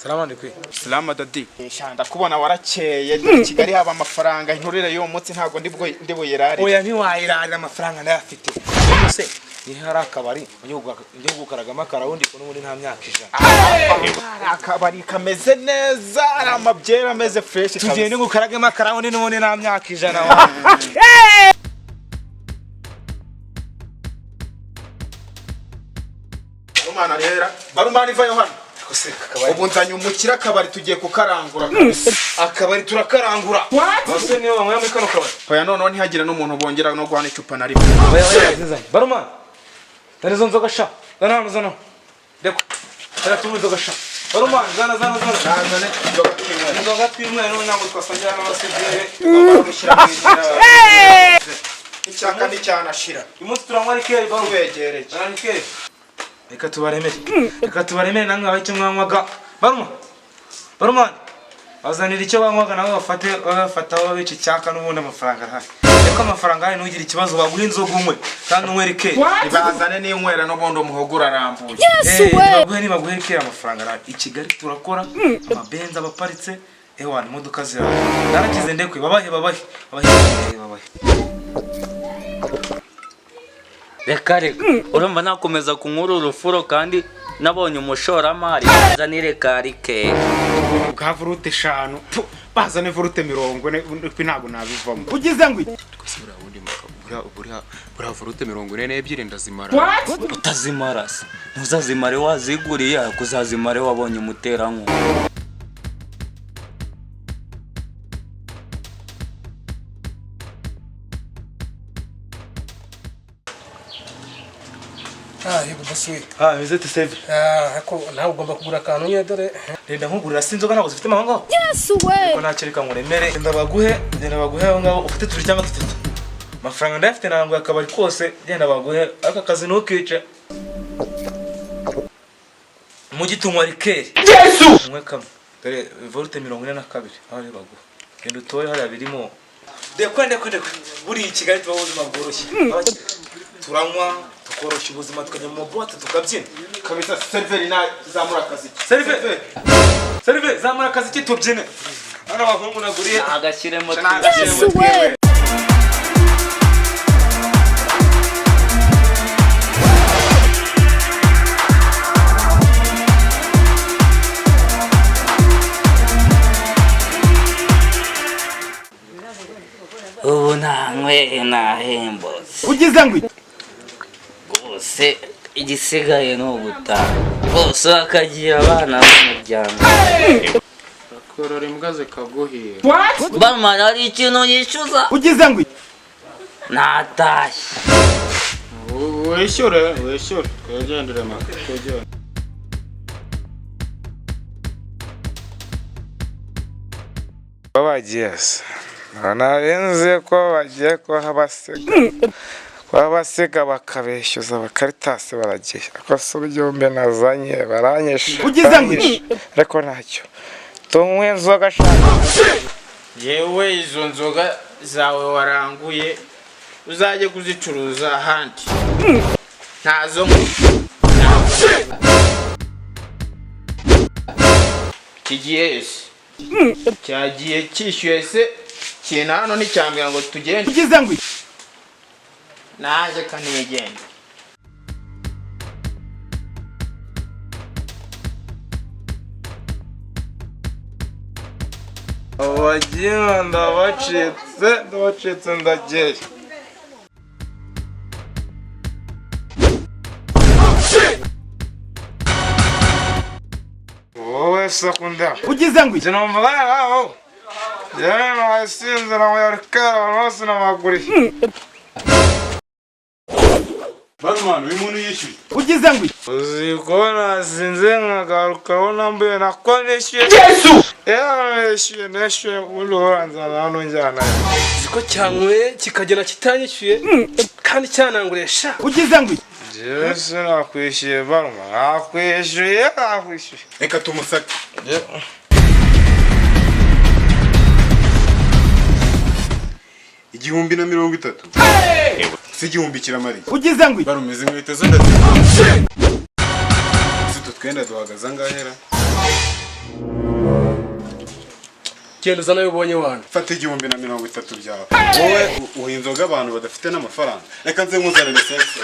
Salama ndikwi. Salama dadi. Shanda kubona warakeye dore Kigali haba amafaranga inturire yo mutsi ntago ndibo yerari. Oya ntiwayirara amafaranga ndayafite. Ese ni hari akabari njye gukaragama karawundi ko n'ubundi nta myaka ijana. Akabari kameze neza ari amabyera ameze fresh. Tugende gukaragama karawundi n'ubundi nta myaka ijana. Umana rera barumani va Yohana. Ubu nzanye umukira akabari tugiye kukarangura kabisa. Akabari turakarangura. Bose niyo bamwe muri kano kabari. Oya none ntihagira n'umuntu bongera no guhana icupa na rimwe. Oya zizanye. Barumani. Tarizo nzoga sha. Zana zana. Deko. Tara tumu nzoga sha. Barumani zana. Zane nzoga twimwe. Nzoga twimwe no nyango twasangira n'abasivile. Bamushyira kwinjira. Icyaka ni cyanashira. Umunsi turanywa rikeri baru begereye. Rikeri. Reka tubaremere namwe abaye cyamwankwaga barumani azanira icyo bankwaga nawe bagafataho bici cyaka n'ubundi amafaranga ahari reka amafaranga ahari ntugire ikibazo baguha inzoga umwe kandi unywere kera ibazane n'inywera n'ubundi umuhogura arambuye baguhe kera amafaranga ahari i Kigali turakora amabenzi abaparitse ewana imodoka ziraho narakize ndekwe babahe Reka urumva nakomeza kunkura urufuro kandi nabonye umushoramari azanire karike bwa vurute 5 bazane vurute 40 ntago nabivamo ugize ngo twese burawundi bura vurute 42 ndazimara utazimara se ntuzazimare waziguriye kuzazimare wabonye umuteranku yego basuye bizete save ako nawe ugomba kugura akantu nye dore renda nkugurira sinzoga ntabwo zifite aho ko nacereka nkuremere genda baguhe aho ngaho ufite 2 cyangwa 3 amafaranga ndafite nanguye akabari kose genda baguhe aka kazi ntukice mu gitunywa rikeri Yesu umwe kamwe dore volte 42 aho baguha genda utoye hari abirimo kwende buri Kigali tuba ubuzima bworoshye turanywa tukoroshya ubuzima tukajya mu boîte tukabyina kabisa serveri na zamura akazi serve zamura akazi ki tubyine ana bahungu naguriye agashyiremo ubu nanywe nahembotse ugize ngo bose igisigaye ni ubutaha bose bakagira abana b'umuryango bakorora imbwa zikaguhira bamara ari ikintu yishyuza ugize ngo natashye wishyure twegendere makujya bagiye narenze ko bagiye ko habasega bakabeshyuza bakaritase baragiye akoso byombe nazanye baranyesha ugize ngo ariko ntacyo tunywe inzoga shaka yewe izo nzoga zawe waranguye uzaje kuzicuruza ahandi ntazo kigiye cyagiye cyishyuye se kintu hano nticyambwira ngo tugende ugize ngo naje kanigende abagiye ndabacitse ndagiye wowe sekunda ugize ngo numva aho nasinze namuyarikara bose namaguriye Barumani uyu muntu yishyuye ugize ngo uzi ko nasinze nkagaruka aho nambuye nako nishyuye nishyuye ubundi uranzana hano njyana ziko cyanyweye kikagena kitanyishyuye kandi cyananguresha ugize ngo jewe sinakwishyuye baruma nakwishyuye reka tumusake igihumbi na 30 si igihumbi kiramari ugize ngo barumeze inkweto zo ndazira si tutwenda duhagaza ngahera genda uzana ayo ubonye wana. Fata 1,030 byawe. Wowe uha inzoga abantu badafite n'amafaranga. Reka nze nkuzanire sense.